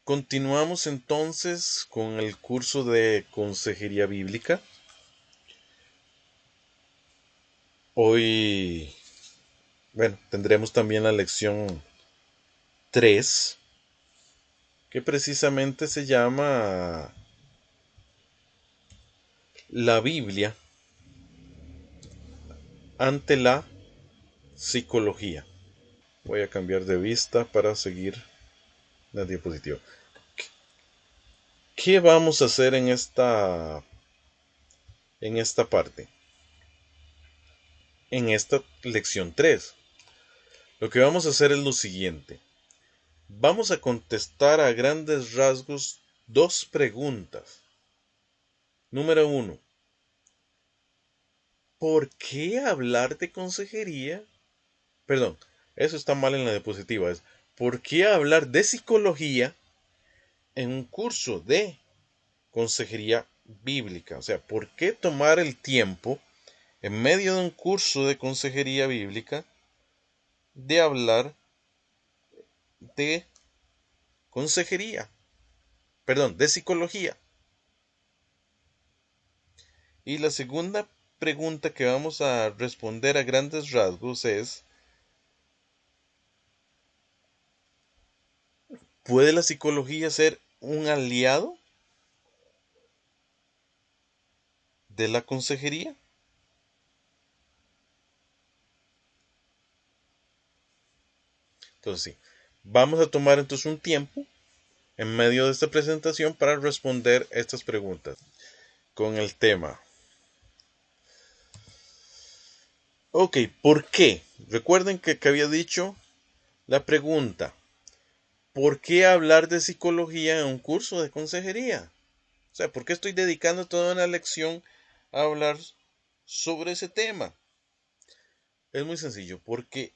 Continuamos entonces con el curso de Consejería Bíblica. Hoy, tendremos también la lección 3, que precisamente se llama La Biblia ante la psicología. Voy a cambiar de vista para seguir la diapositiva. ¿Qué vamos a hacer en esta parte? En esta lección 3. Lo que vamos a hacer es lo siguiente. Vamos a contestar a grandes rasgos dos preguntas. Número 1. ¿Por qué hablar de consejería? Perdón, eso está mal en la diapositiva. ¿Por qué hablar de psicología en un curso de consejería bíblica? O sea, ¿por qué tomar el tiempo en medio de un curso de consejería bíblica de hablar de consejería? Perdón, de psicología. Y la segunda pregunta que vamos a responder a grandes rasgos es: ¿puede la psicología ser un aliado de la consejería? Entonces sí, vamos a tomar entonces un tiempo en medio de esta presentación para responder estas preguntas con el tema. Ok, ¿por qué? Recuerden que había dicho la pregunta: ¿por qué hablar de psicología en un curso de consejería? O sea, ¿por qué estoy dedicando toda una lección a hablar sobre ese tema? Es muy sencillo, porque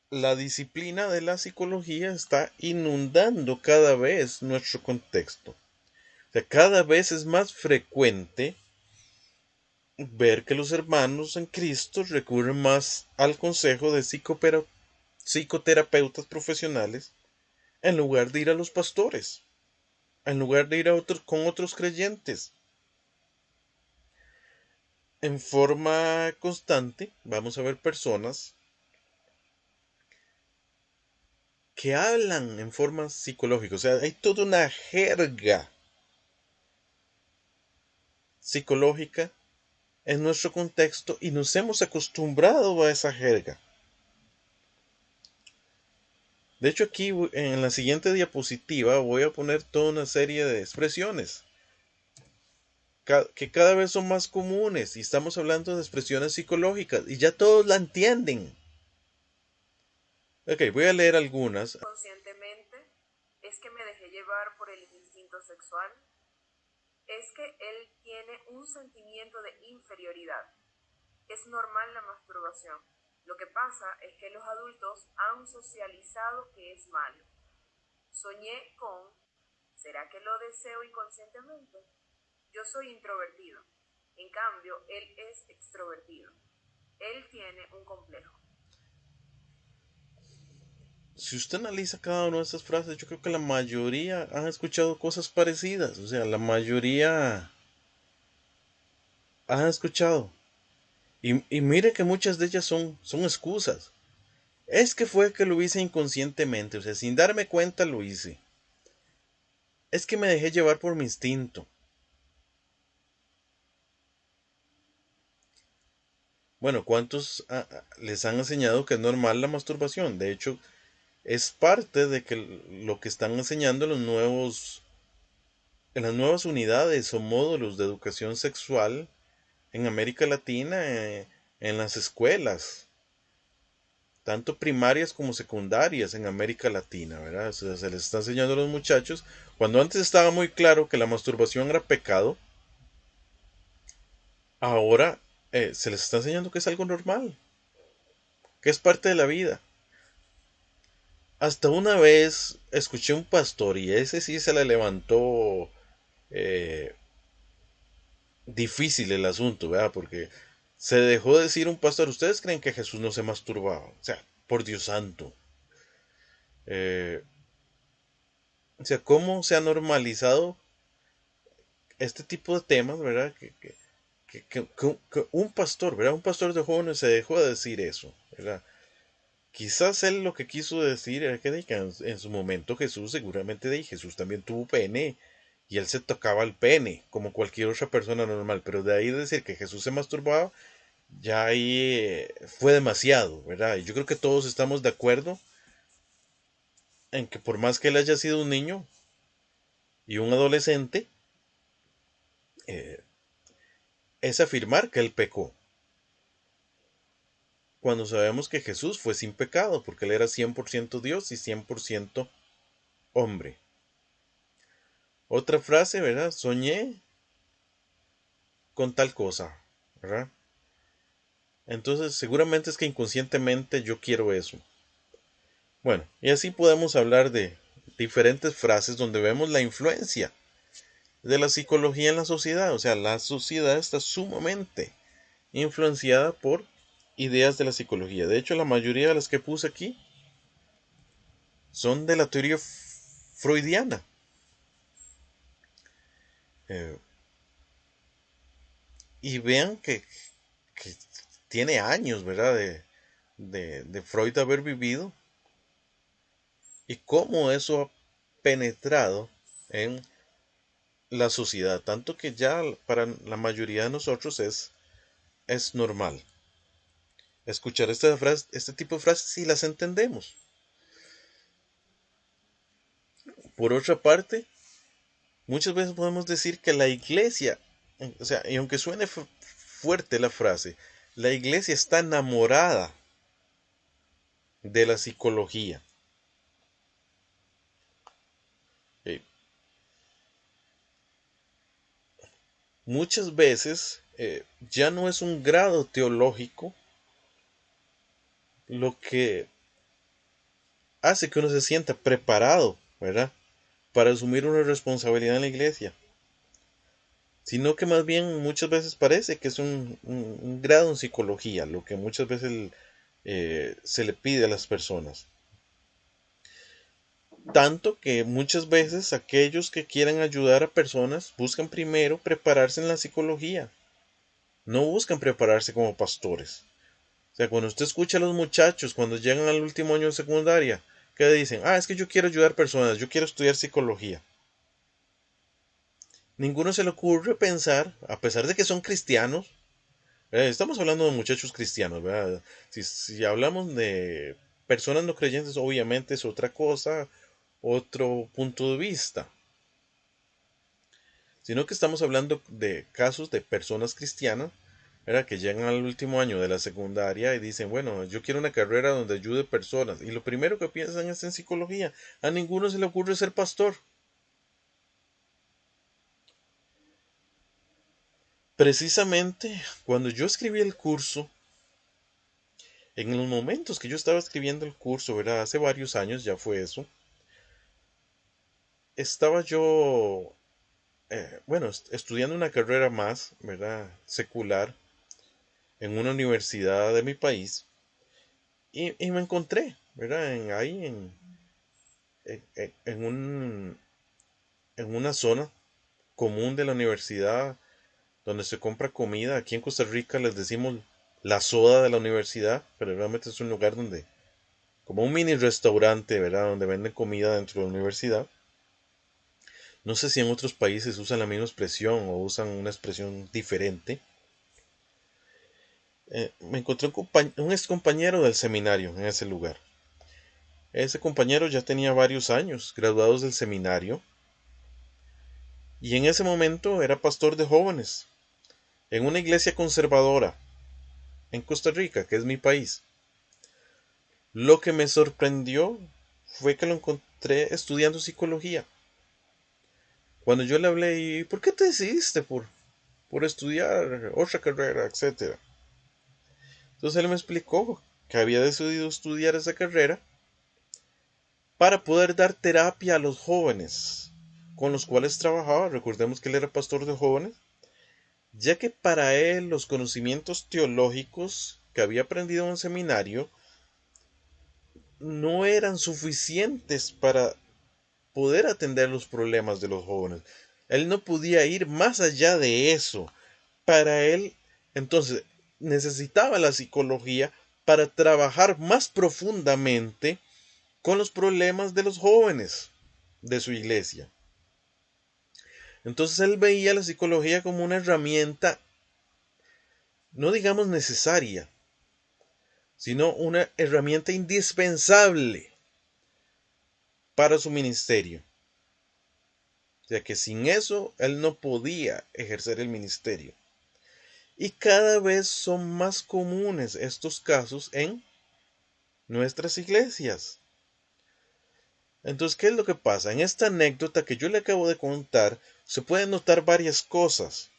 la disciplina de la psicología está inundando cada vez nuestro contexto. O sea, cada vez es más frecuente ver que los hermanos en Cristo recurren más al consejo de psicoterapeutas profesionales en lugar de ir a los pastores, en lugar de ir con otros creyentes. En forma constante vamos a ver personas que hablan en forma psicológica. O sea, hay toda una jerga psicológica en nuestro contexto y nos hemos acostumbrado a esa jerga. De hecho, aquí en la siguiente diapositiva voy a poner toda una serie de expresiones que cada vez son más comunes, y estamos hablando de expresiones psicológicas y ya todos la entienden. Ok, voy a leer algunas. Conscientemente, es que me dejé llevar por el instinto sexual, es que él tiene un sentimiento de inferioridad. Es normal la masturbación. Lo que pasa es que los adultos han socializado que es malo. Soñé con, ¿será que lo deseo inconscientemente? Yo soy introvertido. En cambio, él es extrovertido. Él tiene un complejo. Si usted analiza cada una de estas frases, yo creo que la mayoría han escuchado cosas parecidas. O sea, la mayoría han escuchado. Y mire que muchas de ellas son excusas. Es que fue que lo hice inconscientemente, o sea, sin darme cuenta lo hice. Es que me dejé llevar por mi instinto. Bueno, ¿cuántos les han enseñado que es normal la masturbación? De hecho, es parte de que lo que están enseñando en las nuevas unidades o módulos de educación sexual en América Latina, en las escuelas, tanto primarias como secundarias en América Latina, ¿verdad? O sea, se les está enseñando a los muchachos, cuando antes estaba muy claro que la masturbación era pecado, ahora se les está enseñando que es algo normal, que es parte de la vida. Hasta una vez escuché un pastor y ese sí se le levantó eh, difícil el asunto, ¿verdad? Porque se dejó decir un pastor: ¿ustedes creen que Jesús no se masturbaba? O sea, por Dios santo. Eh, O sea, cómo se ha normalizado este tipo de temas, ¿verdad? Que un pastor, ¿verdad? Un pastor de jóvenes se dejó de decir eso, ¿verdad? Quizás él lo que quiso decir era que en su momento Jesús seguramente Jesús también tuvo pene y él se tocaba el pene como cualquier otra persona normal, pero de ahí decir que Jesús se masturbaba, ya ahí fue demasiado, ¿verdad? Y yo creo que todos estamos de acuerdo en que por más que él haya sido un niño y un adolescente, eh, es afirmar que él pecó, cuando sabemos que Jesús fue sin pecado, porque él era 100% Dios y 100% hombre. Otra frase, ¿verdad? Soñé con tal cosa, ¿verdad? Entonces, seguramente es que inconscientemente yo quiero eso. Bueno, y así podemos hablar de diferentes frases donde vemos la influencia de la psicología en la sociedad. O sea, la sociedad está sumamente influenciada por ideas de la psicología. De hecho, la mayoría de las que puse aquí son de la teoría freudiana. Eh, y vean que tiene años, ¿verdad? De Freud haber vivido y cómo eso ha penetrado en la sociedad, tanto que ya para la mayoría de nosotros es normal escuchar este tipo de frases y las entendemos. Por otra parte, muchas veces podemos decir que la iglesia, o sea, y aunque suene fuerte la frase, la iglesia está enamorada de la psicología. Eh, Muchas veces ya no es un grado teológico lo que hace que uno se sienta preparado, ¿verdad? Para asumir una responsabilidad en la iglesia, sino que más bien muchas veces parece que es un grado en psicología, lo que muchas veces se le pide a las personas. Tanto que muchas veces aquellos que quieren ayudar a personas buscan primero prepararse en la psicología, no buscan prepararse como pastores. O sea, cuando usted escucha a los muchachos cuando llegan al último año de secundaria, que dicen, es que yo quiero ayudar personas, yo quiero estudiar psicología. Ninguno se le ocurre pensar, a pesar de que son cristianos, estamos hablando de muchachos cristianos, ¿verdad? Si hablamos de personas no creyentes, obviamente es otra cosa, otro punto de vista. Sino que estamos hablando de casos de personas cristianas, ¿verdad? Que llegan al último año de la secundaria y dicen, bueno, yo quiero una carrera donde ayude personas. Y lo primero que piensan es en psicología. A ninguno se le ocurre ser pastor. Precisamente cuando yo escribí el curso, en los momentos que yo estaba escribiendo el curso, ¿verdad? Hace varios años ya fue eso. Estaba yo, bueno, estudiando una carrera más, ¿verdad? Secular, en una universidad de mi país. Y me encontré, ¿verdad? Ahí en en una zona común de la universidad donde se compra comida. Aquí en Costa Rica les decimos la soda de la universidad, pero realmente es un lugar donde, como un mini restaurante, ¿verdad? Donde venden comida dentro de la universidad. No sé si en otros países usan la misma expresión o usan una expresión diferente. Me encontré un ex compañero del seminario en ese lugar. Ese compañero ya tenía varios años graduados del seminario y en ese momento era pastor de jóvenes en una iglesia conservadora en Costa Rica, que es mi país. Lo que me sorprendió fue que lo encontré estudiando psicología. Cuando yo le hablé, ¿y por qué te decidiste por estudiar otra carrera, etcétera? Entonces él me explicó que había decidido estudiar esa carrera para poder dar terapia a los jóvenes con los cuales trabajaba. Recordemos que él era pastor de jóvenes, ya que para él los conocimientos teológicos que había aprendido en el seminario no eran suficientes para poder atender los problemas de los jóvenes. Él no podía ir más allá de eso. Para él, entonces, necesitaba la psicología para trabajar más profundamente con los problemas de los jóvenes de su iglesia. Entonces él veía la psicología como una herramienta, no digamos necesaria, sino una herramienta indispensable para su ministerio. O sea que sin eso él no podía ejercer el ministerio. Y cada vez son más comunes estos casos en nuestras iglesias. Entonces, ¿qué es lo que pasa? En esta anécdota que yo le acabo de contar, se pueden notar varias cosas.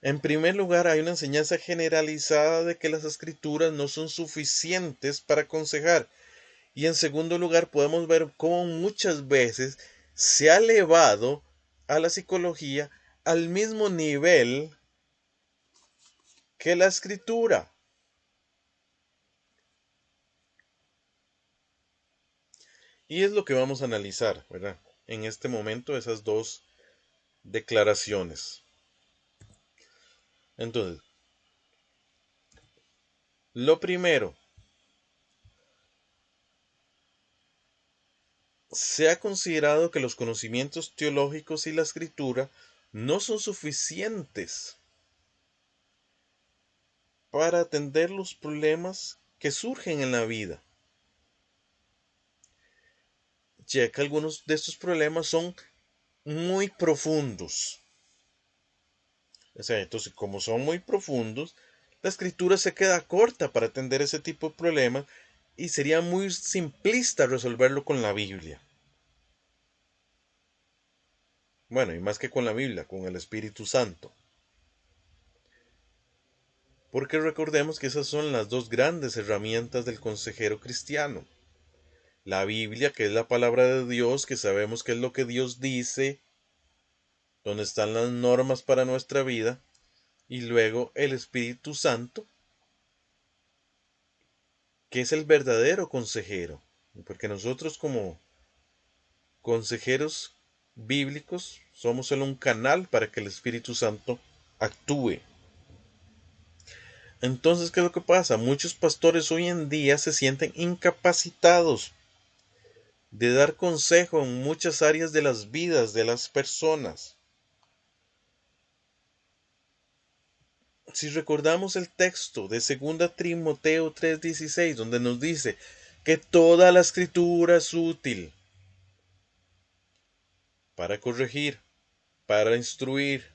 En primer lugar, hay una enseñanza generalizada de que las escrituras no son suficientes para aconsejar. Y en segundo lugar, podemos ver cómo muchas veces se ha elevado a la psicología al mismo nivel que la escritura. Y es lo que vamos a analizar, ¿verdad? En este momento, esas dos declaraciones. Entonces, lo primero, se ha considerado que los conocimientos teológicos y la escritura no son suficientes para atender los problemas que surgen en la vida, ya que algunos de estos problemas son muy profundos. O sea, entonces, como son muy profundos, la escritura se queda corta para atender ese tipo de problemas y sería muy simplista resolverlo con la Biblia. Bueno, y más que con la Biblia, con el Espíritu Santo. Porque recordemos que esas son las dos grandes herramientas del consejero cristiano. La Biblia, que es la palabra de Dios, que sabemos que es lo que Dios dice, donde están las normas para nuestra vida, y luego el Espíritu Santo, que es el verdadero consejero. Porque nosotros como consejeros bíblicos somos solo un canal para que el Espíritu Santo actúe. Entonces, ¿qué es lo que pasa? Muchos pastores hoy en día se sienten incapacitados de dar consejo en muchas áreas de las vidas de las personas. Si recordamos el texto de 2 Timoteo 3:16, donde nos dice que toda la escritura es útil para corregir, para instruir,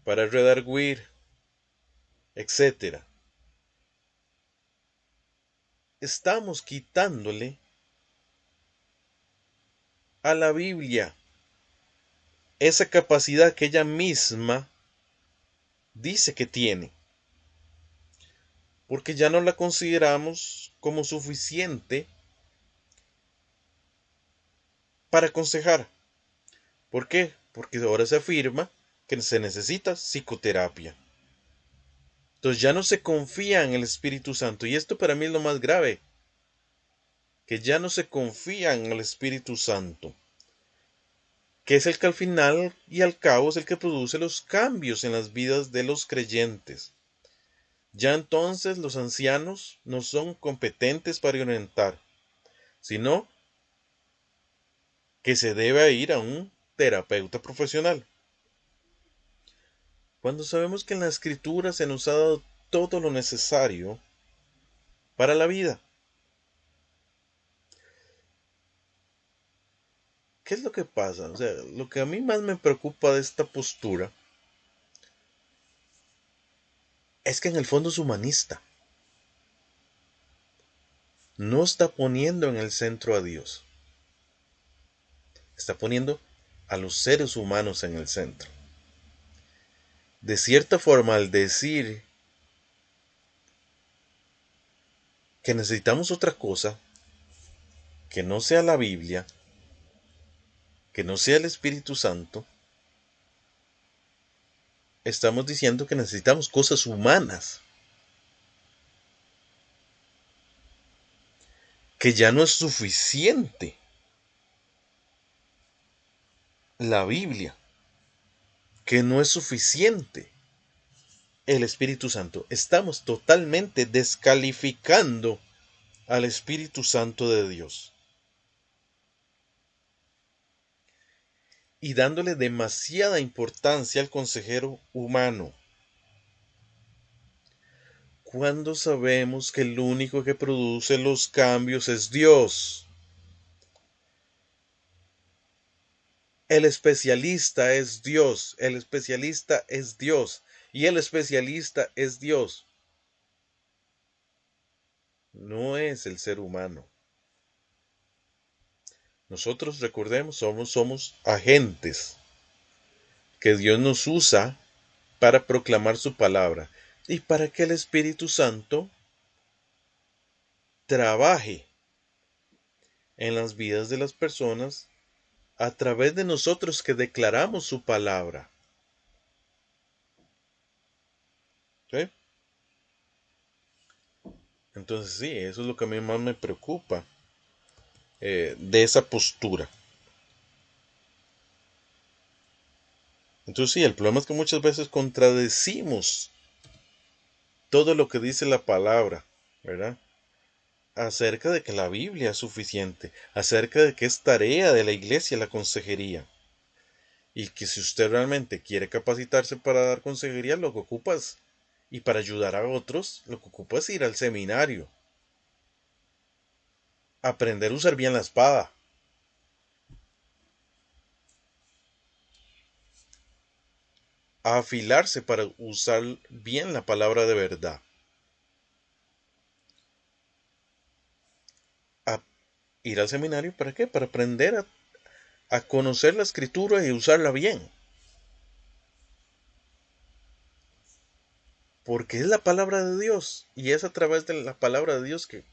para redarguir, etc. Estamos quitándole a la Biblia esa capacidad que ella misma dice que tiene, porque ya no la consideramos como suficiente para aconsejar. ¿Por qué? Porque ahora se afirma que se necesita psicoterapia. Entonces ya no se confía en el Espíritu Santo. Y esto para mí es lo más grave. Que ya no se confía en el Espíritu Santo. Que es el que al final y al cabo es el que produce los cambios en las vidas de los creyentes. Ya entonces los ancianos no son competentes para orientar, sino que se debe ir a un terapeuta profesional. Cuando sabemos que en la escritura se nos ha dado todo lo necesario para la vida. ¿Qué es lo que pasa? O sea, lo que a mí más me preocupa de esta postura es que en el fondo es humanista. No está poniendo en el centro a Dios. Está poniendo a los seres humanos en el centro. De cierta forma, al decir que necesitamos otra cosa, que no sea la Biblia, que no sea el Espíritu Santo, estamos diciendo que necesitamos cosas humanas. que ya no es suficiente la Biblia, que no es suficiente el Espíritu Santo. Estamos totalmente descalificando al Espíritu Santo de Dios y dándole demasiada importancia al consejero humano, cuando sabemos que el único que produce los cambios es Dios. El especialista es Dios, el especialista es Dios y el especialista es Dios. No es el ser humano. Nosotros, recordemos, somos agentes que Dios nos usa para proclamar su palabra y para que el Espíritu Santo trabaje en las vidas de las personas a través de nosotros que declaramos su palabra. ¿Sí? Entonces sí, eso es lo que a mí más me preocupa de esa postura. Entonces sí, el problema es que muchas veces contradecimos todo lo que dice la palabra, ¿verdad? Acerca de que la Biblia es suficiente, acerca de que es tarea de la iglesia la consejería. Y que si usted realmente quiere capacitarse para dar consejería, lo que ocupas, y para ayudar a otros, lo que ocupa es ir al seminario, aprender a usar bien la espada, a afilarse para usar bien la palabra de verdad, a ir al seminario, ¿para qué? Para aprender a conocer la escritura y usarla bien. Porque es la palabra de Dios y es a través de la palabra de Dios que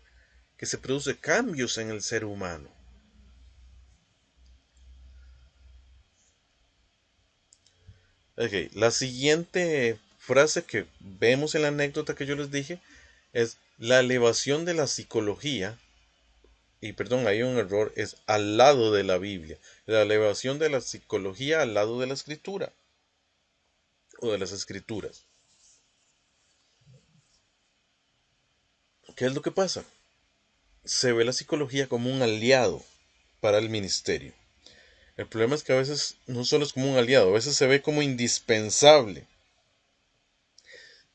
se produce cambios en el ser humano. Okay, la siguiente frase que vemos en la anécdota que yo les dije es la elevación de la psicología, y perdón, hay un error, es al lado de la Biblia, la elevación de la psicología al lado de la escritura o de las escrituras. ¿Qué es lo que pasa? Se ve la psicología como un aliado para el ministerio. El problema es que a veces no solo es como un aliado, a veces se ve como indispensable.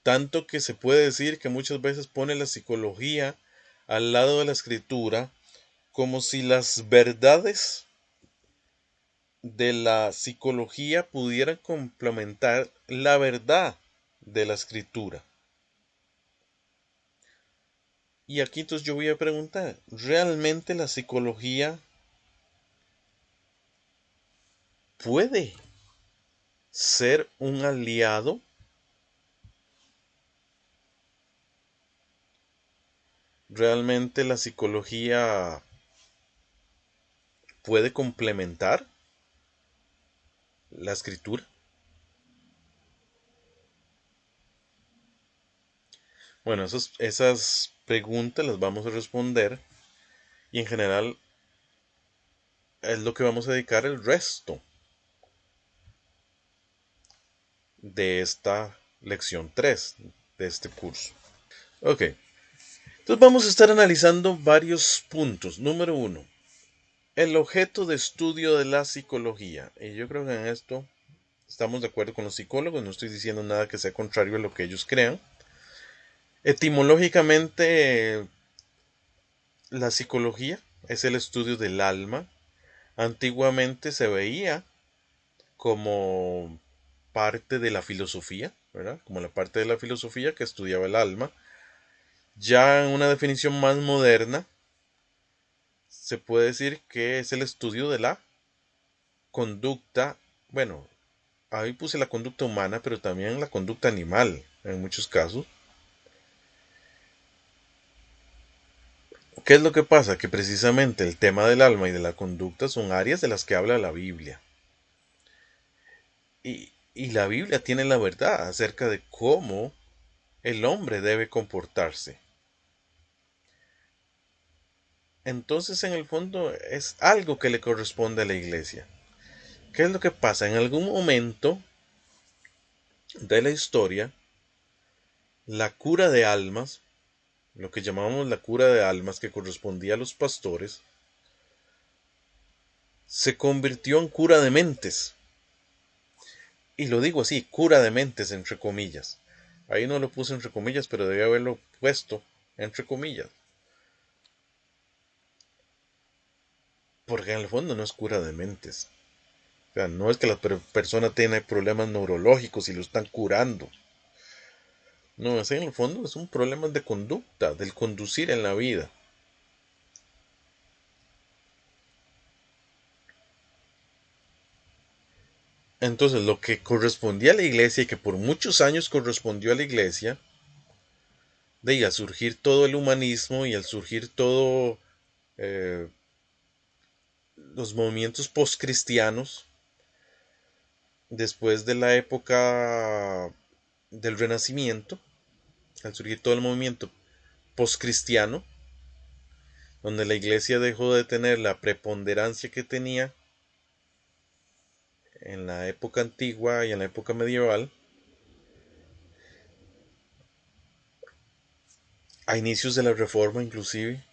Tanto que se puede decir que muchas veces pone la psicología al lado de la escritura como si las verdades de la psicología pudieran complementar la verdad de la escritura. Y aquí entonces yo voy a preguntar, ¿realmente la psicología puede ser un aliado? ¿Realmente la psicología puede complementar la escritura? Bueno, esas preguntas las vamos a responder y en general es lo que vamos a dedicar el resto de esta lección 3 de este curso. Ok, entonces vamos a estar analizando varios puntos. Número 1, el objeto de estudio de la psicología. Y yo creo que en esto estamos de acuerdo con los psicólogos, no estoy diciendo nada que sea contrario a lo que ellos crean. Etimológicamente, la psicología es el estudio del alma. Antiguamente se veía como parte de la filosofía, ¿verdad? Como la parte de la filosofía que estudiaba el alma. Ya en una definición más moderna, se puede decir que es el estudio de la conducta, bueno, ahí puse la conducta humana, pero también la conducta animal, en muchos casos. ¿Qué es lo que pasa? Que precisamente el tema del alma y de la conducta son áreas de las que habla la Biblia. Y la Biblia tiene la verdad acerca de cómo el hombre debe comportarse. entonces en el fondo es algo que le corresponde a la iglesia. ¿Qué es lo que pasa? En algún momento de la historia, la cura de almas, lo que llamamos la cura de almas que correspondía a los pastores, se convirtió en cura de mentes. Y lo digo así, cura de mentes entre comillas. Ahí no lo puse entre comillas, pero debía haberlo puesto entre comillas. Porque en el fondo no es cura de mentes. O sea, no es que la persona tiene problemas neurológicos y lo están curando. No, ese en el fondo es un problema de conducta, del conducir en la vida. Entonces, lo que correspondía a la iglesia y que por muchos años correspondió a la iglesia, de ahí al surgir todo el humanismo y al surgir todo eh, los movimientos postcristianos, después de la época del Renacimiento, al surgir todo el movimiento postcristiano, donde la iglesia dejó de tener la preponderancia que tenía en la época antigua y en la época medieval, a inicios de la Reforma inclusive,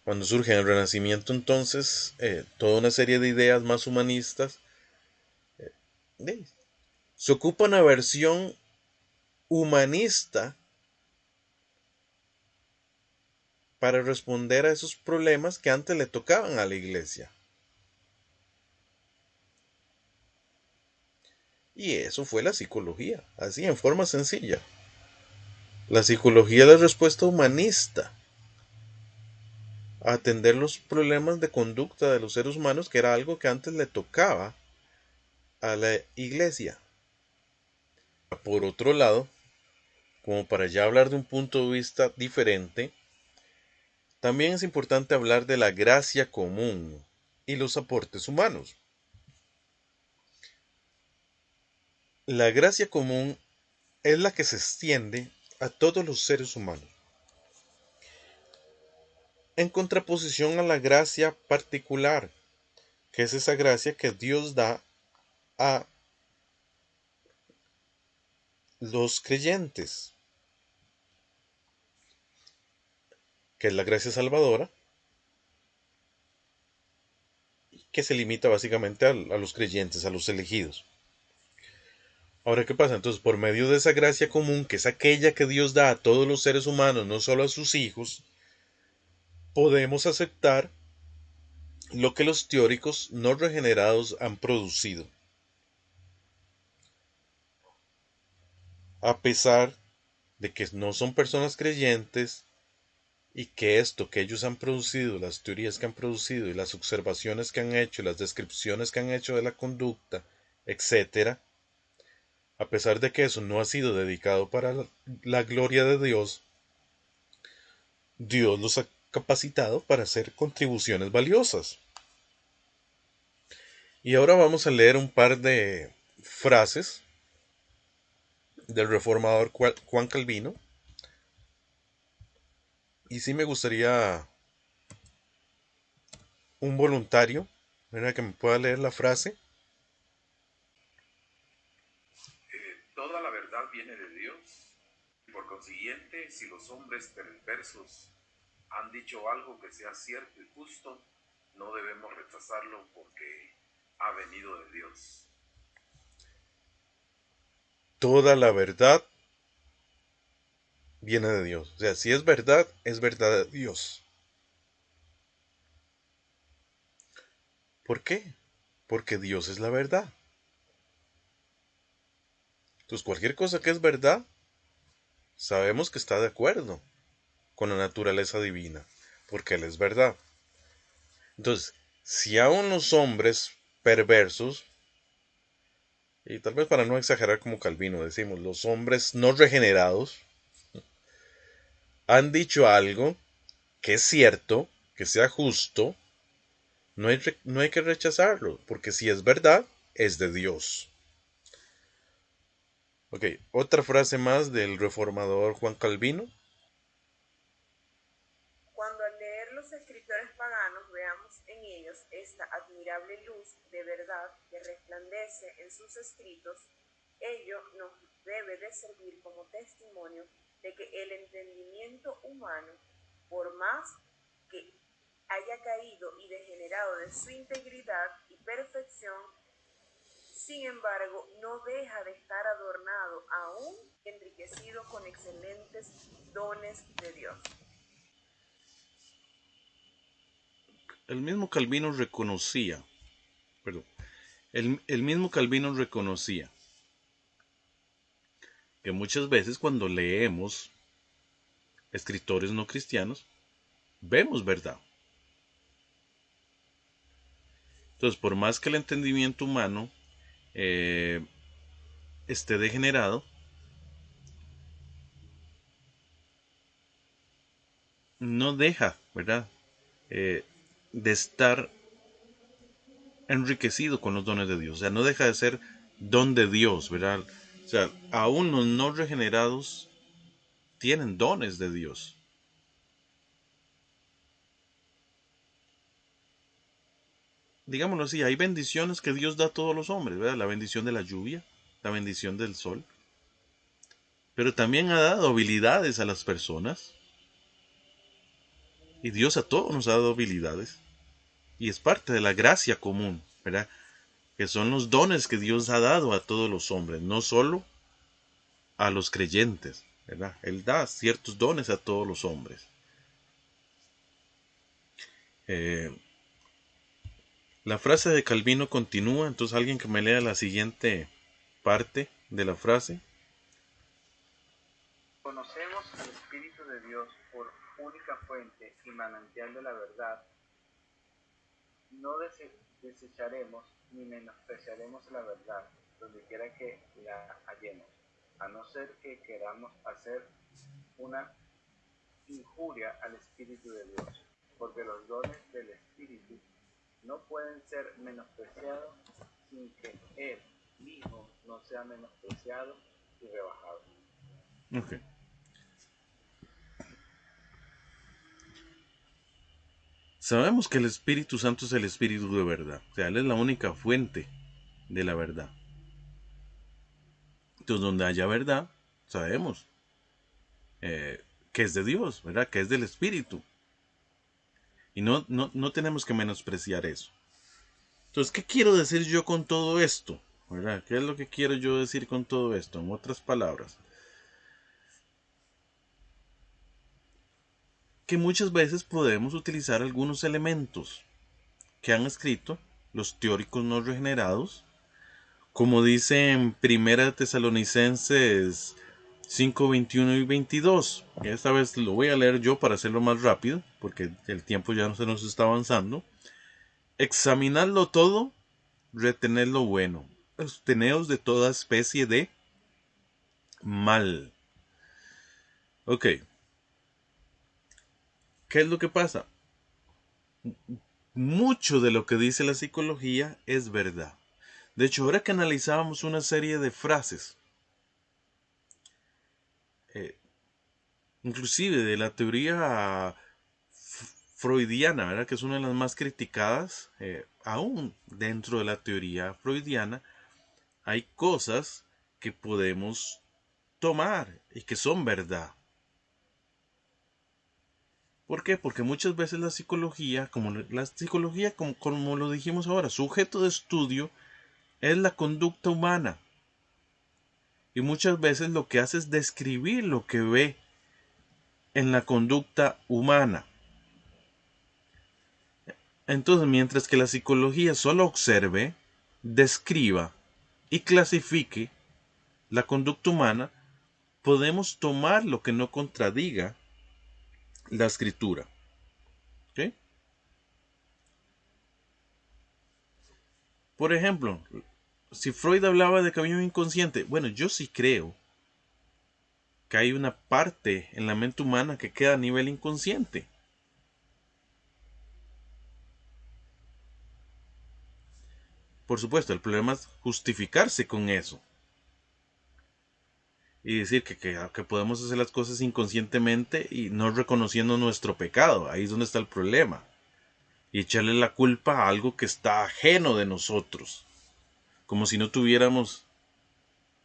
cuando surge el Renacimiento entonces, toda una serie de ideas más humanistas, eh, se ocupa una versión humanista para responder a esos problemas que antes le tocaban a la iglesia. Y eso fue la psicología, así en forma sencilla. La psicología es la respuesta humanista a atender los problemas de conducta de los seres humanos, que era algo que antes le tocaba a la iglesia. Por otro lado, como para ya hablar de un punto de vista diferente, también es importante hablar de la gracia común y los aportes humanos. La gracia común es la que se extiende a todos los seres humanos, en contraposición a la gracia particular, que es esa gracia que Dios da a los creyentes, que es la gracia salvadora, que se limita básicamente a los creyentes, a los elegidos. Ahora, ¿qué pasa? Entonces, por medio de esa gracia común, que es aquella que Dios da a todos los seres humanos, no solo a sus hijos, podemos aceptar lo que los teóricos no regenerados han producido. A pesar de que no son personas creyentes y que esto que ellos han producido, las teorías que han producido y las observaciones que han hecho, las descripciones que han hecho de la conducta, etcétera, a pesar de que eso no ha sido dedicado para la gloria de Dios, Dios los ha capacitado para hacer contribuciones valiosas. Y ahora vamos a leer un par de frases del reformador Juan Calvino. Y sí me gustaría un voluntario, ¿verdad?, que me pueda leer la frase. Toda la verdad viene de Dios. Y por consiguiente, si los hombres perversos han dicho algo que sea cierto y justo, no debemos rechazarlo porque ha venido de Dios. Toda la verdad viene de Dios. O sea, si es verdad de Dios. ¿Por qué? Porque Dios es la verdad. Entonces, cualquier cosa que es verdad, sabemos que está de acuerdo con la naturaleza divina, porque Él es verdad. Entonces, si aún los hombres perversos, y tal vez para no exagerar como Calvino decimos, los hombres no regenerados, han dicho algo que es cierto, que sea justo, no hay que rechazarlo, porque si es verdad, es de Dios. Ok, otra frase más del reformador Juan Calvino. Cuando al leer ellos esta admirable luz de verdad que resplandece en sus escritos, ello nos debe de servir como testimonio de que el entendimiento humano, por más que haya caído y degenerado de su integridad y perfección, sin embargo, no deja de estar adornado, aún enriquecido con excelentes dones de Dios. El mismo Calvino reconocía, perdón, el mismo Calvino reconocía que muchas veces cuando leemos escritores no cristianos, vemos verdad. Entonces, por más que el entendimiento humano esté degenerado, no deja, ¿verdad?, de estar enriquecido con los dones de Dios. O sea, no deja de ser don de Dios, ¿verdad? O sea, aún los no regenerados tienen dones de Dios. Digámoslo así, hay bendiciones que Dios da a todos los hombres, ¿verdad? La bendición de la lluvia, la bendición del sol. Pero también ha dado habilidades a las personas. Y Dios a todos nos ha dado habilidades. Y es parte de la gracia común, ¿verdad? Que son los dones que Dios ha dado a todos los hombres, no solo a los creyentes, ¿verdad? Él da ciertos dones a todos los hombres. La frase de Calvino continúa, entonces alguien que me lea la siguiente parte de la frase. Conocemos al Espíritu de Dios por única fuente y manantial de la verdad. No desecharemos ni menospreciaremos la verdad, donde quiera que la hallemos, a no ser que queramos hacer una injuria al Espíritu de Dios, porque los dones del Espíritu no pueden ser menospreciados sin que Él mismo no sea menospreciado y rebajado. Okay. Sabemos que el Espíritu Santo es el Espíritu de verdad. O sea, Él es la única fuente de la verdad. Entonces, donde haya verdad, sabemos que es de Dios, ¿verdad? Que es del Espíritu. Y no tenemos que menospreciar eso. Entonces, ¿qué quiero decir yo con todo esto? ¿Verdad? ¿Qué es lo que quiero yo decir con todo esto? En otras palabras, que muchas veces podemos utilizar algunos elementos que han escrito los teóricos no regenerados, como dice en Primera Tesalonicenses 5, 21 y 22. Esta vez lo voy a leer yo para hacerlo más rápido, porque el tiempo ya no se nos está avanzando. Examinadlo todo, retened lo bueno, absteneos de toda especie de mal. Ok. ¿Qué es lo que pasa? Mucho de lo que dice la psicología es verdad. De hecho, ahora que analizábamos una serie de frases, inclusive de la teoría freudiana, ¿verdad?, que es una de las más criticadas, aún dentro de la teoría freudiana, hay cosas que podemos tomar y que son verdad. ¿Por qué? Porque muchas veces la psicología, como lo dijimos ahora, su objeto de estudio es la conducta humana. Y muchas veces lo que hace es describir lo que ve en la conducta humana. Entonces, mientras que la psicología solo observe, describa y clasifique la conducta humana, podemos tomar lo que no contradiga la escritura. ¿Okay? Por ejemplo, si Freud hablaba de que había un inconsciente, bueno, yo sí creo que hay una parte en la mente humana que queda a nivel inconsciente. Por supuesto, el problema es justificarse con eso. Y decir que podemos hacer las cosas inconscientemente y no reconociendo nuestro pecado. Ahí es donde está el problema. y echarle la culpa a algo que está ajeno de nosotros, como si no tuviéramos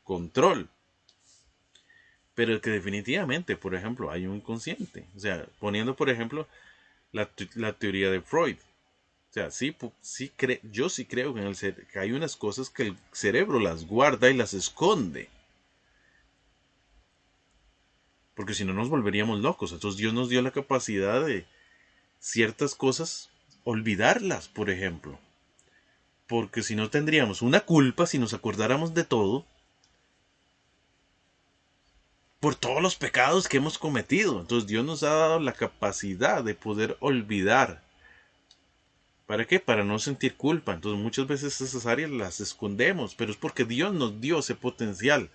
control. Pero que definitivamente, por ejemplo, hay un inconsciente. O sea, poniendo, por ejemplo, la teoría de Freud. O sea, yo sí creo que, que hay unas cosas que el cerebro las guarda y las esconde. Porque si no nos volveríamos locos. Entonces Dios nos dio la capacidad de ciertas cosas olvidarlas, por ejemplo. Porque si no tendríamos una culpa si nos acordáramos de todo por todos los pecados que hemos cometido. Entonces Dios nos ha dado la capacidad de poder olvidar. ¿Para qué? Para no sentir culpa. Entonces muchas veces esas áreas las escondemos, pero es porque Dios nos dio ese potencial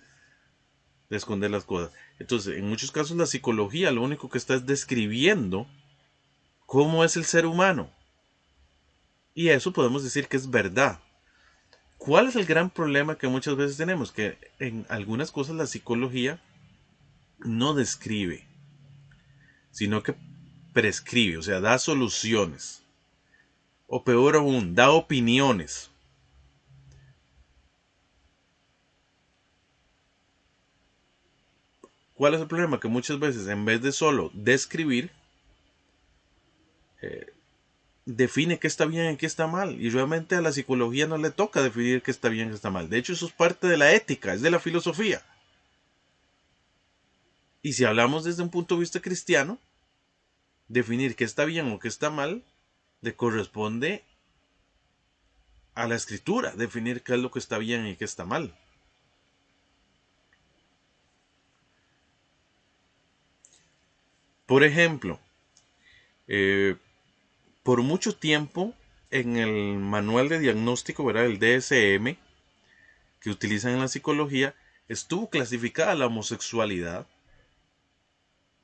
de esconder las cosas. Entonces, en muchos casos la psicología lo único que está es describiendo cómo es el ser humano. Y eso podemos decir que es verdad. ¿Cuál es el gran problema que muchas veces tenemos? Que en algunas cosas la psicología no describe, sino que prescribe, o sea, da soluciones. O peor aún, da opiniones. ¿Cuál es el problema? Que muchas veces en vez de solo describir, define qué está bien y qué está mal. Y realmente a la psicología no le toca definir qué está bien y qué está mal. De hecho, eso es parte de la ética, es de la filosofía. Y si hablamos desde un punto de vista cristiano, definir qué está bien o qué está mal le corresponde a la escritura, definir qué es lo que está bien y qué está mal. Por ejemplo, por mucho tiempo en el manual de diagnóstico, ¿verdad? El DSM, que utilizan en la psicología, estuvo clasificada la homosexualidad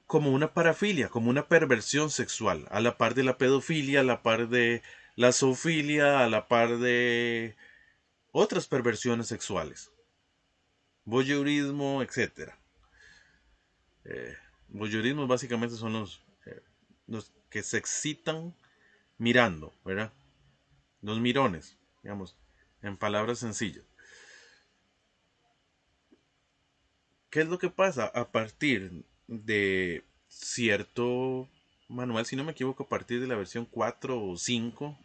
como una parafilia, como una perversión sexual, a la par de la pedofilia, a la par de la zoofilia, a la par de otras perversiones sexuales, voyeurismo, etc. Voyeurismo básicamente son los que se excitan mirando, ¿verdad? Los mirones, digamos, en palabras sencillas. ¿Qué es lo que pasa? A partir de cierto manual, si no me equivoco, a partir de la versión 4 o 5,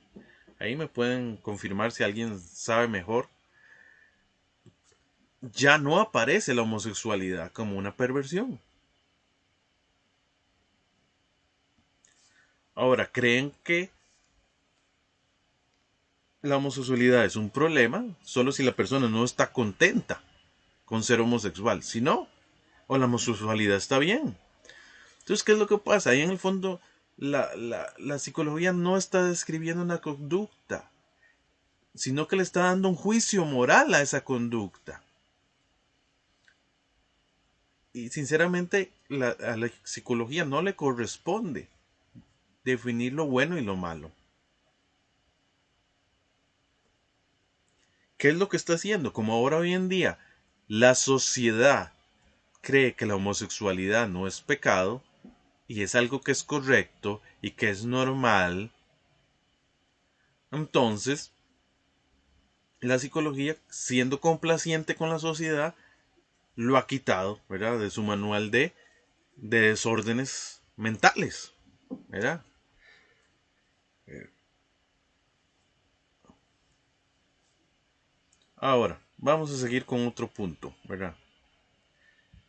ahí me pueden confirmar si alguien sabe mejor, ya no aparece la homosexualidad como una perversión. Ahora, ¿creen que la homosexualidad es un problema solo si la persona no está contenta con ser homosexual? Si no, o la homosexualidad está bien. Entonces, ¿qué es lo que pasa? Ahí en el fondo, la psicología no está describiendo una conducta, sino que le está dando un juicio moral a esa conducta. Y sinceramente, a la psicología no le corresponde definir lo bueno y lo malo. ¿Qué es lo que está haciendo? Como ahora hoy en día la sociedad cree que la homosexualidad no es pecado y es algo que es correcto y que es normal, entonces la psicología, siendo complaciente con la sociedad, lo ha quitado, ¿verdad? De su manual de desórdenes mentales, ¿verdad? Ahora, vamos a seguir con otro punto, ¿verdad?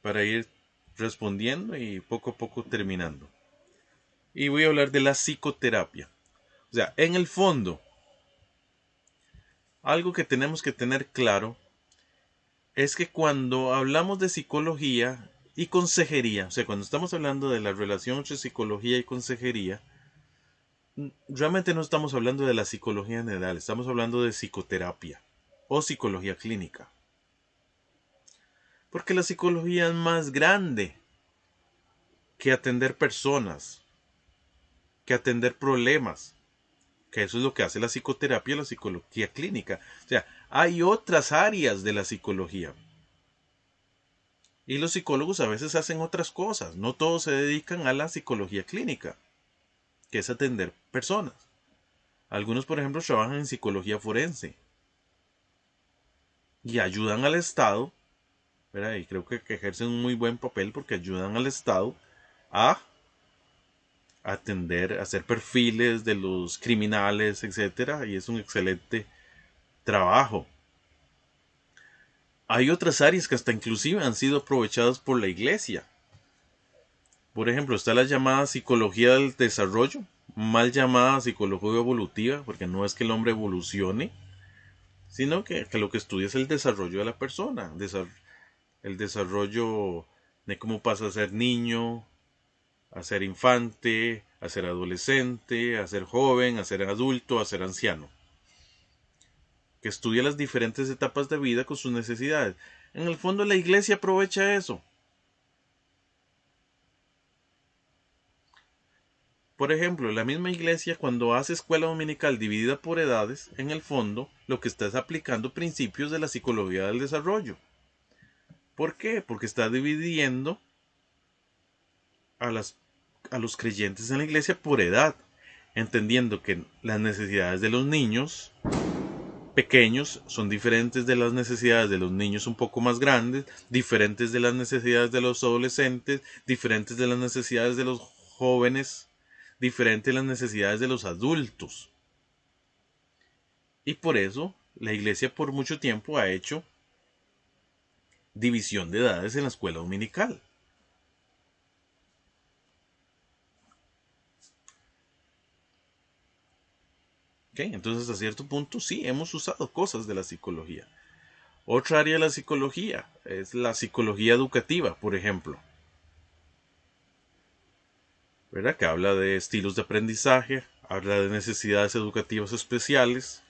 Para ir respondiendo y poco a poco terminando. Y voy a hablar de la psicoterapia. O sea, en el fondo, algo que tenemos que tener claro es que cuando hablamos de psicología y consejería, o sea, cuando estamos hablando de la relación entre psicología y consejería, realmente no estamos hablando de la psicología general, estamos hablando de psicoterapia o psicología clínica. Porque la psicología es más grande que atender personas, que atender problemas, que eso es lo que hace la psicoterapia y la psicología clínica. O sea, hay otras áreas de la psicología. Y los psicólogos a veces hacen otras cosas, no todos se dedican a la psicología clínica, que es atender personas. Algunos, por ejemplo, trabajan en psicología forense y ayudan al Estado, ¿verdad? Y creo que ejercen un muy buen papel porque ayudan al Estado a atender, a hacer perfiles de los criminales, etcétera, y es un excelente trabajo. Hay otras áreas que hasta inclusive han sido aprovechadas por la iglesia. Por ejemplo, está la llamada psicología del desarrollo, mal llamada psicología evolutiva, porque no es que el hombre evolucione, sino que lo que estudia es el desarrollo de la persona, el desarrollo de cómo pasa a ser niño, a ser infante, a ser adolescente, a ser joven, a ser adulto, a ser anciano. Que estudia las diferentes etapas de vida con sus necesidades. En el fondo la iglesia aprovecha eso. Por ejemplo, la misma iglesia cuando hace escuela dominical dividida por edades, en el fondo lo que está es aplicando principios de la psicología del desarrollo. ¿Por qué? Porque está dividiendo a los creyentes en la iglesia por edad, entendiendo que las necesidades de los niños pequeños son diferentes de las necesidades de los niños un poco más grandes, diferentes de las necesidades de los adolescentes, diferentes de las necesidades de los jóvenes, diferentes de las necesidades de los adultos. Y por eso la iglesia por mucho tiempo ha hecho división de edades en la escuela dominical. ¿Okay? Entonces, a cierto punto, sí, hemos usado cosas de la psicología. Otra área de la psicología es la psicología educativa, por ejemplo. ¿Verdad? Que habla de estilos de aprendizaje, habla de necesidades educativas especiales.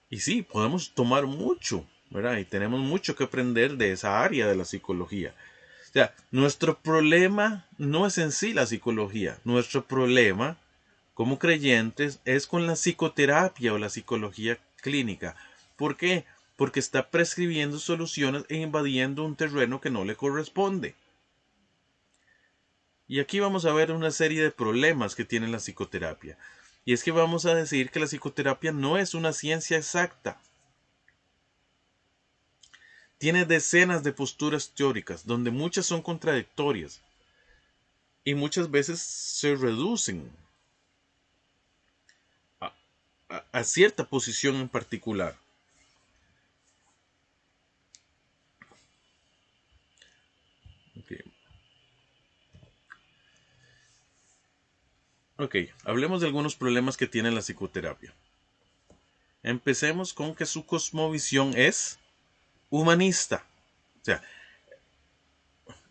Y sí, podemos tomar mucho, ¿verdad? Y tenemos mucho que aprender de esa área de la psicología. O sea, nuestro problema no es en sí la psicología. Nuestro problema como creyentes es con la psicoterapia o la psicología clínica. ¿Por qué? Porque está prescribiendo soluciones e invadiendo un terreno que no le corresponde. Y aquí vamos a ver una serie de problemas que tiene la psicoterapia. Y es que vamos a decir que la psicoterapia no es una ciencia exacta. Tiene decenas de posturas teóricas, donde muchas son contradictorias. Y muchas veces se reducen a cierta posición en particular. Ok, hablemos de algunos problemas que tiene la psicoterapia. Empecemos con que su cosmovisión es humanista. O sea,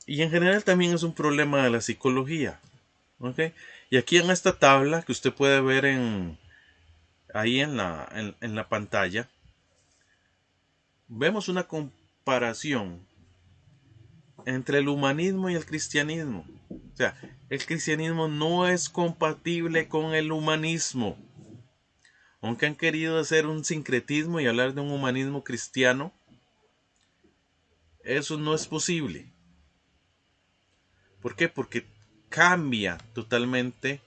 y en general también es un problema de la psicología. ¿Ok? Y aquí en esta tabla que usted puede ver ahí en la pantalla, vemos una comparación entre el humanismo y el cristianismo. O sea, el cristianismo no es compatible con el humanismo. Aunque han querido hacer un sincretismo y hablar de un humanismo cristiano, eso no es posible. ¿Por qué? Porque cambia totalmente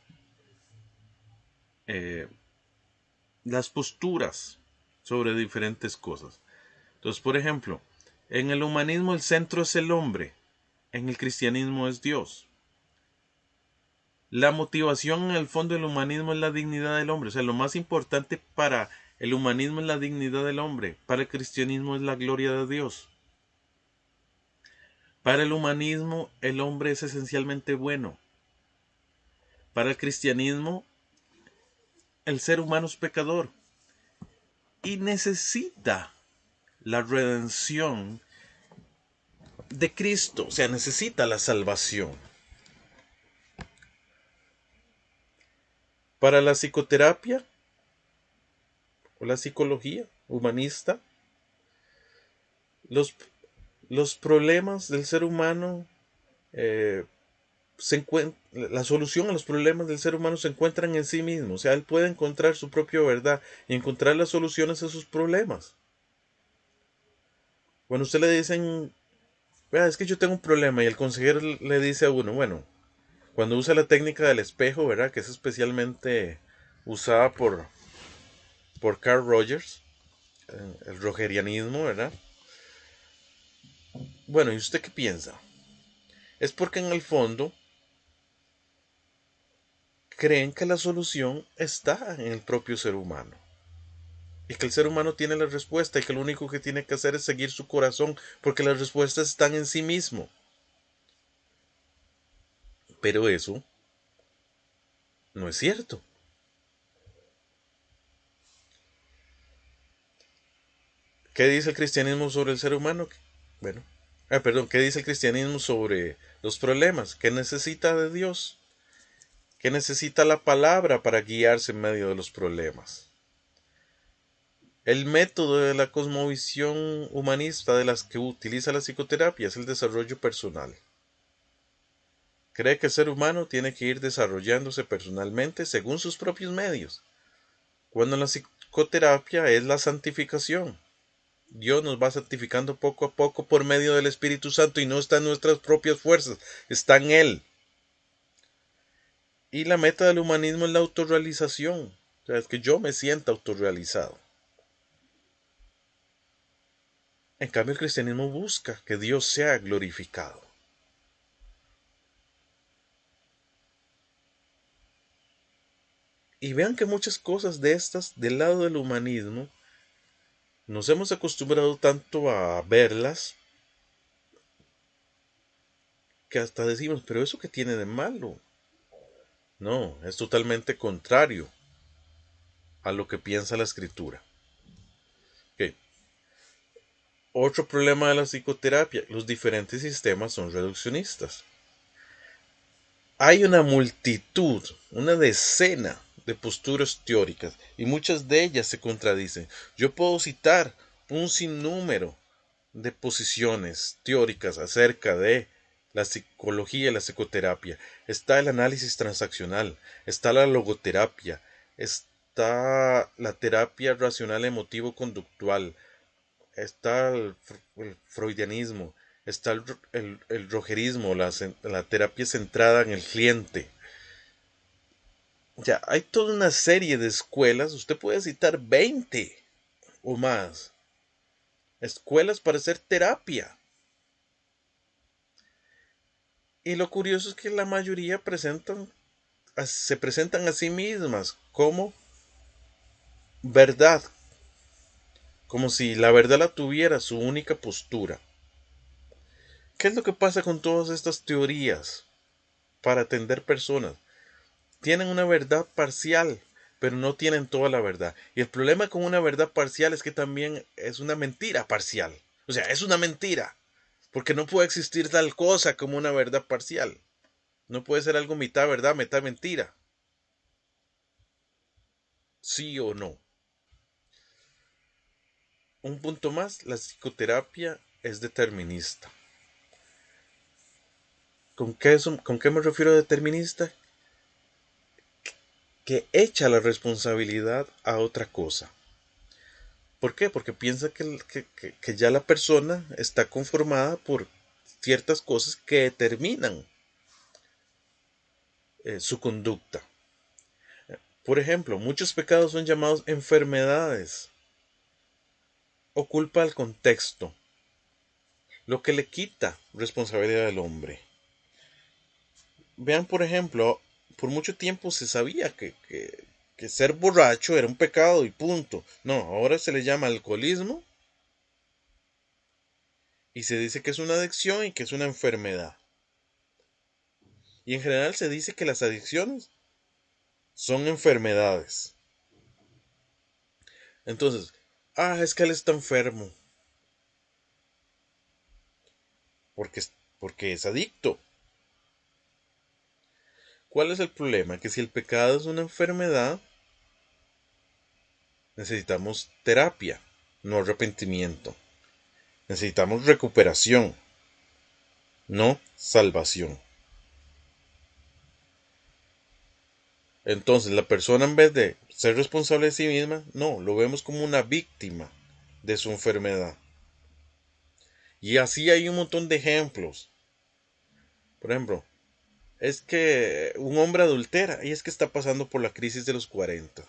las posturas sobre diferentes cosas. Entonces, por ejemplo, en el humanismo el centro es el hombre, en el cristianismo es Dios. La motivación en el fondo del humanismo es la dignidad del hombre. O sea, lo más importante para el humanismo es la dignidad del hombre. Para el cristianismo es la gloria de Dios. Para el humanismo el hombre es esencialmente bueno. Para el cristianismo el ser humano es pecador y necesita la redención de Cristo. O sea, necesita la salvación. Para la psicoterapia o la psicología humanista, los problemas del ser humano, la solución a los problemas del ser humano se encuentran en sí mismo. O sea, él puede encontrar su propia verdad y encontrar las soluciones a sus problemas. Cuando usted le dicen, vea, es que yo tengo un problema, y el consejero le dice a uno, bueno, cuando usa la técnica del espejo, ¿verdad? Que es especialmente usada por por Carl Rogers, el rogerianismo, ¿verdad? Bueno, ¿y usted qué piensa? Es porque en el fondo creen que la solución está en el propio ser humano. Y que el ser humano tiene la respuesta y que lo único que tiene que hacer es seguir su corazón porque las respuestas están en sí mismo. Pero eso no es cierto. ¿Qué dice el cristianismo sobre el ser humano? Bueno, ¿qué dice el cristianismo sobre los problemas? ¿Qué necesita de Dios? ¿Qué necesita la palabra para guiarse en medio de los problemas? El método de la cosmovisión humanista de las que utiliza la psicoterapia es el desarrollo personal. Cree que el ser humano tiene que ir desarrollándose personalmente según sus propios medios, cuando la psicoterapia es la santificación. Dios nos va santificando poco a poco por medio del Espíritu Santo y no está en nuestras propias fuerzas, está en Él. Y la meta del humanismo es la autorrealización, o sea, es que yo me sienta autorrealizado. En cambio, el cristianismo busca que Dios sea glorificado. Y vean que muchas cosas de estas, del lado del humanismo, nos hemos acostumbrado tanto a verlas que hasta decimos, pero ¿eso qué tiene de malo? No, es totalmente contrario a lo que piensa la escritura. Okay. Otro problema de la psicoterapia, los diferentes sistemas son reduccionistas. Hay una multitud, una decena de posturas teóricas y muchas de ellas se contradicen. Yo puedo citar un sinnúmero de posiciones teóricas acerca de la psicología y la psicoterapia. Está el análisis transaccional, está la logoterapia, está la terapia racional emotivo-conductual, está el freudianismo, está el rogerismo, la terapia centrada en el cliente. Ya, hay toda una serie de escuelas, usted puede citar 20 o más, escuelas para hacer terapia. Y lo curioso es que la mayoría se presentan a sí mismas como verdad, como si la verdad la tuviera su única postura. ¿Qué es lo que pasa con todas estas teorías para atender personas? Tienen una verdad parcial, pero no tienen toda la verdad. Y el problema con una verdad parcial es que también es una mentira parcial. O sea, es una mentira, porque no puede existir tal cosa como una verdad parcial. No puede ser algo mitad verdad, mitad mentira. Sí o no. Un punto más, la psicoterapia es determinista. ¿Con qué me refiero a determinista? Que echa la responsabilidad a otra cosa. ¿Por qué? Porque piensa que ya la persona está conformada por ciertas cosas que determinan su conducta. Por ejemplo, muchos pecados son llamados enfermedades o culpa al contexto, lo que le quita responsabilidad al hombre. Vean, por ejemplo, por mucho tiempo se sabía que ser borracho era un pecado y punto. No, ahora se le llama alcoholismo y se dice que es una adicción y que es una enfermedad. Y en general se dice que las adicciones son enfermedades. Entonces, es que él está enfermo porque, porque es adicto. ¿Cuál es el problema? Que si el pecado es una enfermedad, necesitamos terapia, no arrepentimiento. Necesitamos recuperación, no salvación. Entonces, la persona en vez de ser responsable de sí misma, no, lo vemos como una víctima de su enfermedad. Y así hay un montón de ejemplos. Por ejemplo, es que un hombre adultera y es que está pasando por la crisis de los 40.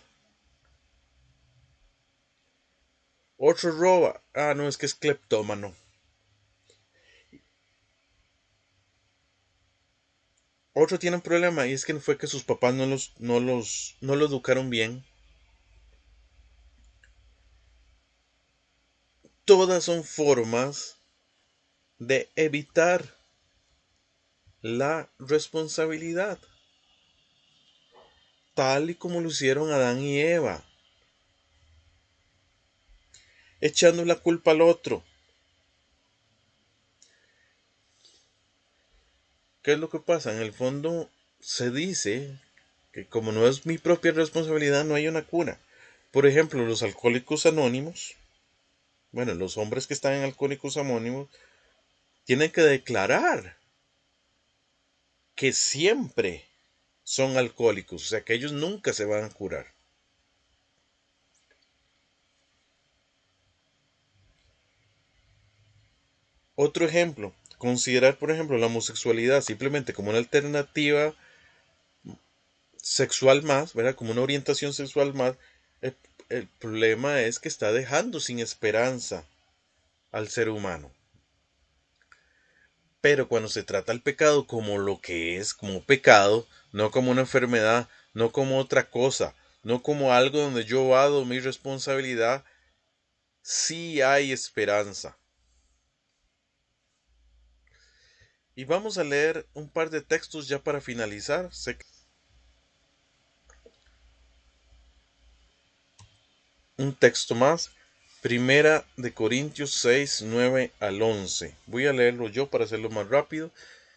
Otro roba. Ah, no, es que es cleptómano. Otro tiene un problema y es que fue que sus papás no lo educaron bien. Todas son formas de evitar la responsabilidad, tal y como lo hicieron Adán y Eva, echando la culpa al otro. ¿Qué es lo que pasa? En el fondo se dice que como no es mi propia responsabilidad, no hay una cura. Por ejemplo, los alcohólicos anónimos, bueno, los hombres que están en alcohólicos anónimos, tienen que declarar que siempre son alcohólicos, o sea que ellos nunca se van a curar. Otro ejemplo, considerar por ejemplo la homosexualidad simplemente como una alternativa sexual más, ¿verdad? Como una orientación sexual más, el, el problema es que está dejando sin esperanza al ser humano. Pero cuando se trata el pecado como lo que es, como pecado, no como una enfermedad, no como otra cosa, no como algo donde yo vado mi responsabilidad, sí hay esperanza. Y vamos a leer un par de textos ya para finalizar. Un texto más. Primera de Corintios 6, 9 al 11. Voy a leerlo yo para hacerlo más rápido.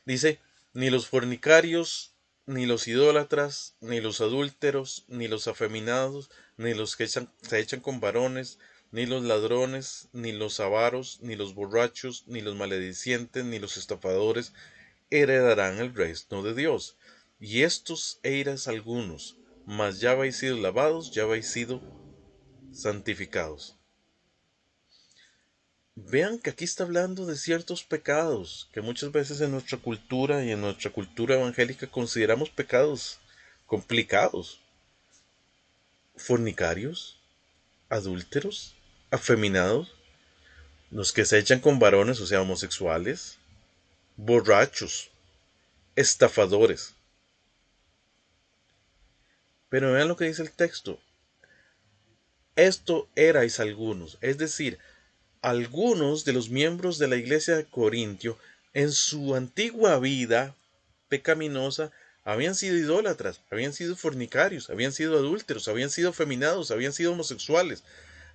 Dice, ni los fornicarios, ni los idólatras, ni los adúlteros, ni los afeminados, ni los que se echan con varones, ni los ladrones, ni los avaros, ni los borrachos, ni los maledicientes, ni los estafadores heredarán el reino de Dios. Y estos eras algunos, mas ya habéis sido lavados, ya habéis sido santificados. Vean que aquí está hablando de ciertos pecados que muchas veces en nuestra cultura y en nuestra cultura evangélica consideramos pecados complicados. Fornicarios, adúlteros, afeminados, los que se echan con varones, o sea, homosexuales, borrachos, estafadores. Pero vean lo que dice el texto. Esto erais algunos, es decir, algunos de los miembros de la iglesia de Corintio en su antigua vida pecaminosa habían sido idólatras, habían sido fornicarios, habían sido adúlteros, habían sido afeminados, habían sido homosexuales,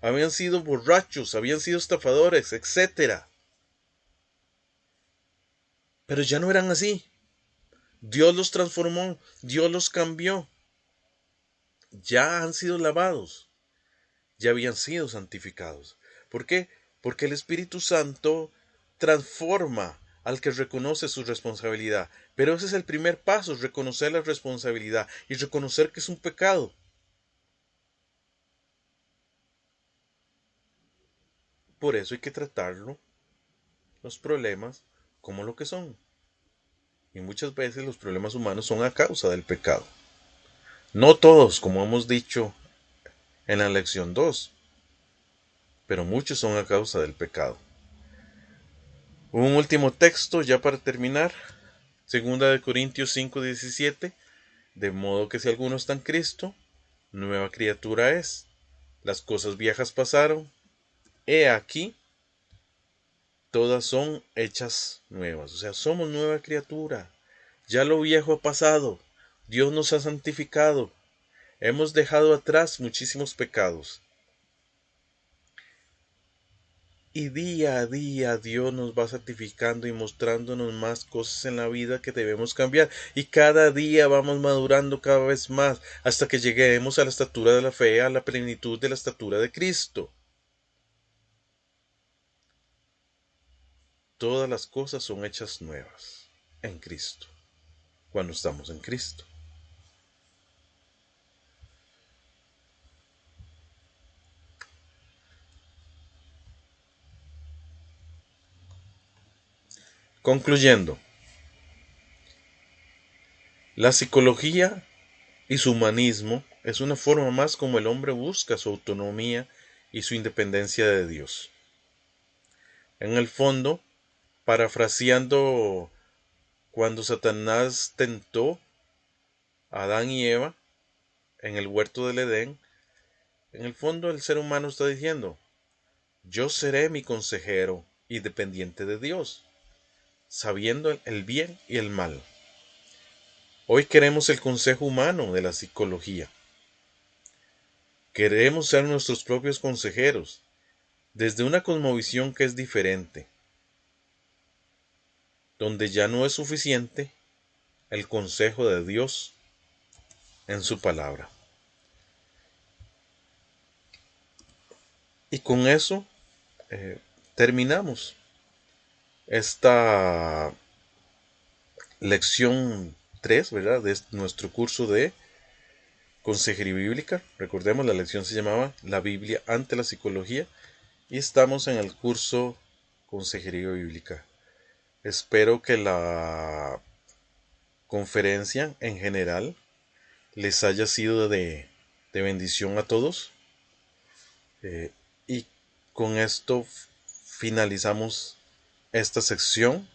habían sido borrachos, habían sido estafadores, etc. Pero ya no eran así. Dios los transformó, Dios los cambió. Ya han sido lavados, ya habían sido santificados. ¿Por qué? Porque el Espíritu Santo transforma al que reconoce su responsabilidad. Pero ese es el primer paso, reconocer la responsabilidad y reconocer que es un pecado. Por eso hay que tratarlo, los problemas, como lo que son. Y muchas veces los problemas humanos son a causa del pecado. No todos, como hemos dicho en la lección 2, pero muchos son a causa del pecado. Un último texto ya para terminar. Segunda de Corintios 5:17. De modo que si alguno está en Cristo, nueva criatura es. Las cosas viejas pasaron. He aquí, todas son hechas nuevas. O sea, somos nueva criatura. Ya lo viejo ha pasado. Dios nos ha santificado. Hemos dejado atrás muchísimos pecados. Y día a día Dios nos va santificando y mostrándonos más cosas en la vida que debemos cambiar. Y cada día vamos madurando cada vez más hasta que lleguemos a la estatura de la fe, a la plenitud de la estatura de Cristo. Todas las cosas son hechas nuevas en Cristo, cuando estamos en Cristo. Concluyendo, la psicología y su humanismo es una forma más como el hombre busca su autonomía y su independencia de Dios. En el fondo, parafraseando cuando Satanás tentó a Adán y Eva en el huerto del Edén, en el fondo el ser humano está diciendo, yo seré mi consejero y dependiente de Dios, sabiendo el bien y el mal. Hoy queremos el consejo humano de la psicología. Queremos ser nuestros propios consejeros, desde una cosmovisión que es diferente, donde ya no es suficiente el consejo de Dios en su palabra. Y con eso terminamos esta lección 3, ¿verdad? De nuestro curso de consejería bíblica. Recordemos, la lección se llamaba La Biblia ante la psicología y estamos en el curso consejería bíblica. Espero que la conferencia en general les haya sido de bendición a todos. Y con esto finalizamos esta sección